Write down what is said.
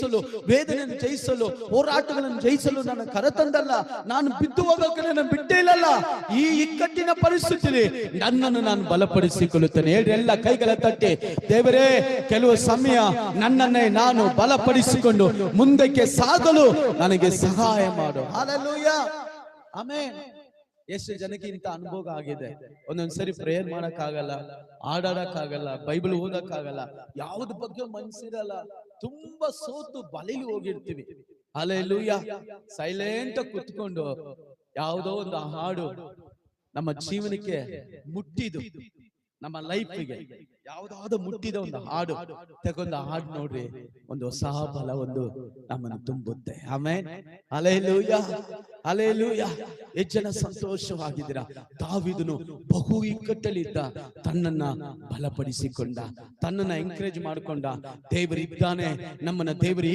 ಜಯಿಸಲು, ವೇದನೆಯನ್ನು ಜಯಿಸಲು, ಹೋರಾಟಗಳನ್ನು ಜಯಿಸಲು ನನ್ನ ಕರೆತಂದಲ್ಲ. ನಾನು ಬಿದ್ದು ಹೋಗೋಕೆ ನನ್ನ ಬಿಟ್ಟೇ ಇಲ್ಲಲ್ಲ. ಈ ಇಕ್ಕಟ್ಟಿನ ಪರಿಸ್ಥಿತಿಯಲ್ಲಿ ನನ್ನನ್ನು ನಾನು ಬಲಪಡಿಸಿಕೊಳ್ಳುತ್ತೇನೆ. ಹೇಳ್ರಿ ಎಲ್ಲ ಕೈಗಳ ತಟ್ಟಿ, ದೇವರೇ ಕೆಲವು ಸಮಯ ನನ್ನನ್ನೇ ನಾನು ಬಲಪಡಿಸಿಕೊಂಡು ಮುಂದಕ್ಕೆ ಸಾಗಲು ನನಗೆ ಸಹಾಯ ಮಾಡು. Hallelujah, amen. ಎಷ್ಟು ಜನಕ್ಕೆ ಇಂತ ಅನುಭವ ಆಗಿದೆ. ಒಂದೊಂದ್ಸರಿ ಪ್ರೇಯರ್ ಮಾಡಕ್ಕಾಗಲ್ಲ, ಹಾಡಾಡಕ್ಕಾಗಲ್ಲ, ಬೈಬಲ್ ಓದಕ್ಕಾಗಲ್ಲ, ಯಾವ್ದು ಬಗ್ಗೆ ಮನ್ಸಿರಲ್ಲ, ತುಂಬಾ ಸೋತು ಬಲಿಲಿ ಹೋಗಿರ್ತೀವಿ. ಹಲ್ಲೆಲೂಯಾ, ಸೈಲೆಂಟ್ ಕುತ್ಕೊಂಡು ಯಾವುದೋ ಒಂದು ಹಾಡು ನಮ್ಮ ಜೀವನಕ್ಕೆ ಮುಟ್ಟಿದು, ನಮ್ಮ ಲೈಫ್ಗೆ ಯಾವ್ದಾವ್ದು ಮುಟ್ಟಿದ ಒಂದು ಹಾಡು ತಗೊಂಡು ಹಾಡು ನೋಡ್ರಿ, ಒಂದು ಹೊಸ ಬಲ ಒಂದು ನಮ್ಮನ್ನು ತುಂಬುತ್ತೆ. Amen, hallelujah, hallelujah. ಎಷ್ಟು ಜನ ಸಂತೋಷವಾಗಿದ್ದೀರಾ? ದಾವೀದನು ಬಹು ಇಕ್ಕಟ್ಟಲ್ಲಿದ್ದ, ತನ್ನನ್ನ ಬಲಪಡಿಸಿಕೊಂಡ, ತನ್ನನ್ನ ಎಂಕರೇಜ್ ಮಾಡಿಕೊಂಡ. ದೇವರಿದ್ದಾನೆ, ನಮ್ಮನ್ನ ದೇವರು